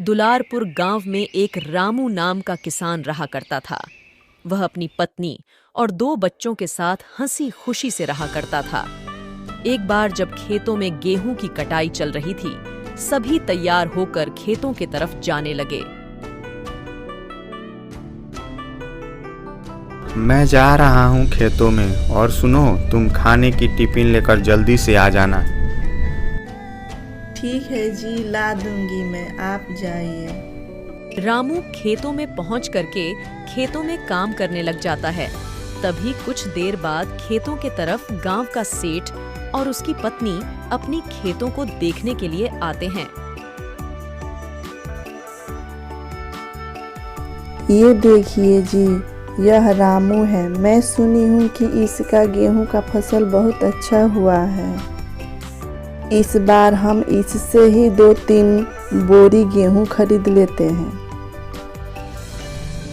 दुलारपुर गांव में एक रामू नाम का किसान रहा करता था। वह अपनी पत्नी और 2 बच्चों के साथ हंसी खुशी से रहा करता था। एक बार जब खेतों में गेहूं की कटाई चल रही थी, सभी तैयार होकर खेतों की तरफ जाने लगे। मैं जा रहा हूँ खेतों में, और सुनो, तुम खाने की टिफिन लेकर जल्दी से आ जाना। ठीक है जी, ला दूंगी मैं, आप जाइए। रामू खेतों में पहुंच करके खेतों में काम करने लग जाता है। तभी कुछ देर बाद खेतों के तरफ गांव का सेठ और उसकी पत्नी अपनी खेतों को देखने के लिए आते हैं। ये देखिए जी, यह रामू है। मैं सुनी हूँ कि इसका गेहूं का फसल बहुत अच्छा हुआ है। इस बार हम इससे ही 2-3 बोरी गेहूं खरीद लेते हैं।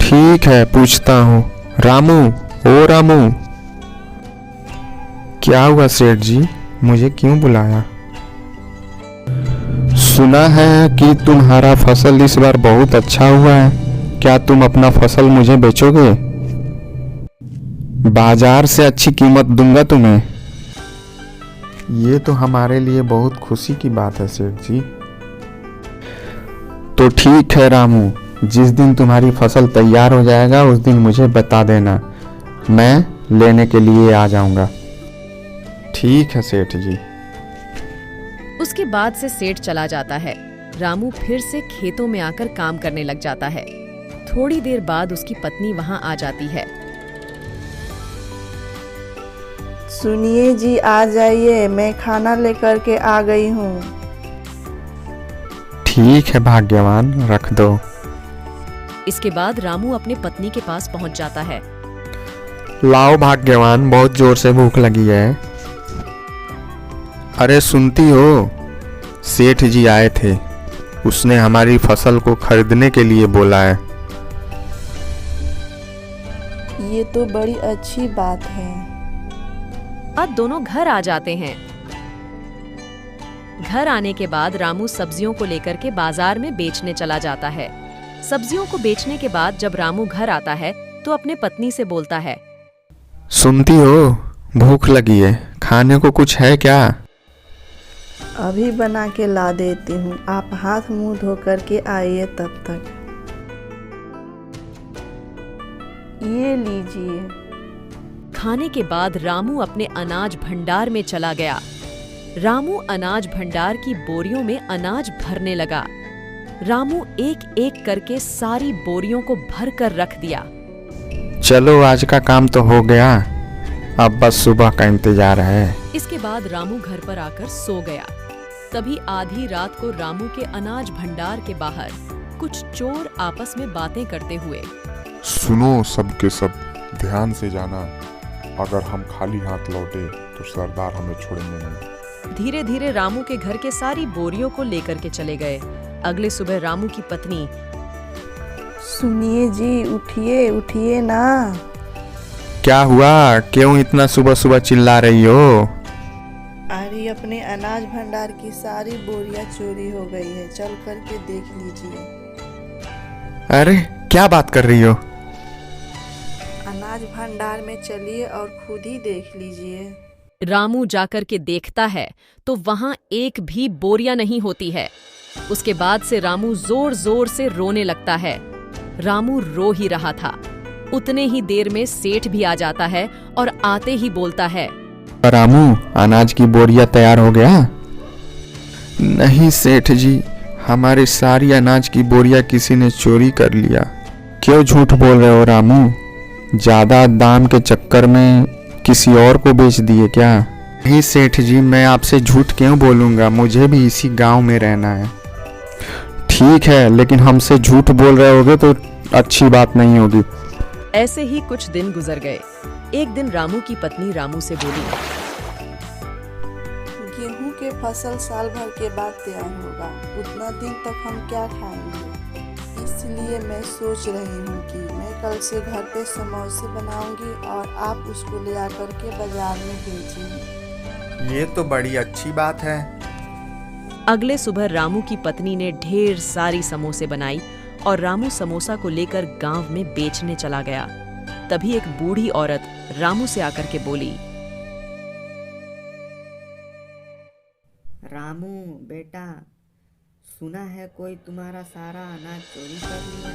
ठीक है, पूछता हूँ। रामू, ओ रामू। क्या हुआ सेठ जी, मुझे क्यों बुलाया? सुना है कि तुम्हारा फसल इस बार बहुत अच्छा हुआ है। क्या तुम अपना फसल मुझे बेचोगे? बाजार से अच्छी कीमत दूंगा तुम्हें। ये तो हमारे लिए बहुत खुशी की बात है सेठ जी। तो ठीक है रामू, जिस दिन तुम्हारी फसल तैयार हो जाएगा उस दिन मुझे बता देना, मैं लेने के लिए आ जाऊंगा। ठीक है सेठ जी। उसके बाद से सेठ चला जाता है। रामू फिर से खेतों में आकर काम करने लग जाता है। थोड़ी देर बाद उसकी पत्नी वहां आ जाती है। सुनिए जी, आ जाइए, मैं खाना लेकर के आ गई हूँ। ठीक है भाग्यवान, रख दो। इसके बाद रामू अपने पत्नी के पास पहुंच जाता है। लाओ भाग्यवान, बहुत जोर से भूख लगी है। अरे सुनती हो, सेठ जी आए थे, उसने हमारी फसल को खरीदने के लिए बोला है। ये तो बड़ी अच्छी बात है। अब दोनों घर आ जाते हैं। घर आने के बाद रामू सब्जियों को लेकर के बाजार में बेचने चला जाता है। सब्जियों को बेचने के बाद जब रामू घर आता है तो अपने पत्नी से बोलता है, सुनती हो, भूख लगी है, खाने को कुछ है क्या? अभी बना के ला देती हूँ, आप हाथ मुंह धो करके आइए तब तक। ये लीजिए। खाने के बाद रामू अपने अनाज भंडार में चला गया। रामू अनाज भंडार की बोरियों में अनाज भरने लगा। रामू एक एक करके सारी बोरियों को भर कर रख दिया। चलो, आज का काम तो हो गया, अब बस सुबह का इंतजार है। इसके बाद रामू घर पर आकर सो गया। तभी आधी रात को रामू के अनाज भंडार के बाहर कुछ चोर आपस में बातें करते हुए, सुनो सब के सब, ध्यान से जाना, अगर हम खाली हाथ लौटे तो सरदार हमें छोड़ेंगे नहीं। धीरे धीरे रामू के घर के सारी बोरियों को लेकर के चले गए। अगले सुबह रामू की पत्नी, सुनिए जी, उठिए उठिए ना। क्या हुआ, क्यों इतना सुबह सुबह चिल्ला रही हो? अरे अपने अनाज भंडार की सारी बोरियां चोरी हो गई है, चल करके देख लीजिए। अरे क्या बात कर रही हो? अनाज भंडार में चलिए और खुद ही देख लीजिए। रामू जाकर के देखता है तो वहां एक भी बोरियां नहीं होती है। उसके बाद से रामू जोर जोर से रोने लगता है। रामू रो ही रहा था, उतने ही देर में सेठ भी आ जाता है और आते ही बोलता है, रामू, अनाज की बोरिया तैयार हो गया? नहीं सेठ जी, हमारी सारी अनाज की बोरिया किसी ने चोरी कर लिया। क्यों झूठ बोल रहे हो रामू? ज्यादा दाम के चक्कर में किसी और को बेच दिए क्या? नहीं सेठ जी, मैं आपसे झूठ क्यों बोलूँगा, मुझे भी इसी गांव में रहना है। ठीक है, लेकिन हमसे झूठ बोल रहे होगे तो अच्छी बात नहीं होगी। ऐसे ही कुछ दिन गुजर गए। एक दिन रामू की पत्नी रामू से बोली, गेहूं के फसल साल भर के बाद तैयार होगा, उतना दिन तक हम क्या खाएंगे? इसलिए मैं सोच रही हूँ कि मैं कल से घर पे समोसे बनाऊंगी और आप उसको ले आकर के बाजार में बेचेंगे। ये तो बड़ी अच्छी बात है। अगले सुबह रामू की पत्नी ने ढेर सारी समोसे बनाई और रामू समोसा को लेकर गांव में बेचने चला गया। तभी एक बूढ़ी औरत रामू से आकर के बोली, रामू बेटा, सुना है कोई तुम्हारा सारा अनाज चोरी कर लिया।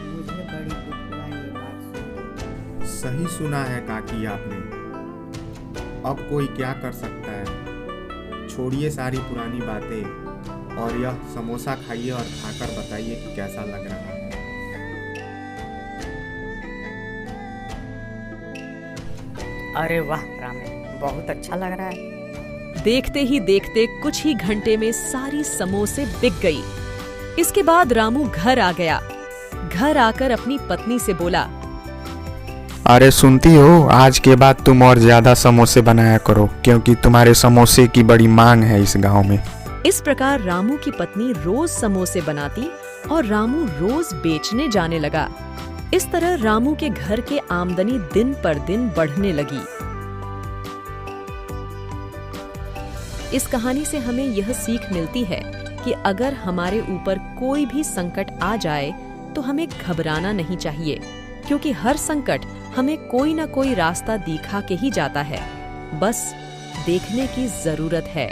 मुझे बड़ी दुख हुआ ये बात सुन। सही सुना है काकी आपने। अब कोई क्या कर सकता है। छोड़िए सारी पुरानी बातें और यह समोसा खाइए और खाकर बताइए कि कैसा लग रहा है। अरे वाह रामू, बहुत अच्छा लग रहा है। देखते ही देखते कुछ ही घंटे में सारी समोसे बिक गई। इसके बाद रामू घर आ गया। घर आकर अपनी पत्नी से बोला, अरे सुनती हो, आज के बाद तुम और ज्यादा समोसे बनाया करो, क्योंकि तुम्हारे समोसे की बड़ी मांग है इस गांव में। इस प्रकार रामू की पत्नी रोज समोसे बनाती और रामू रोज बेचने जाने लगा। इस तरह रामू के घर के आमदनी दिन पर दिन बढ़ने लगी। इस कहानी से हमें यह सीख मिलती है कि अगर हमारे ऊपर कोई भी संकट आ जाए तो हमें घबराना नहीं चाहिए, क्योंकि हर संकट हमें कोई ना कोई रास्ता दिखा के ही जाता है। बस देखने की जरूरत है।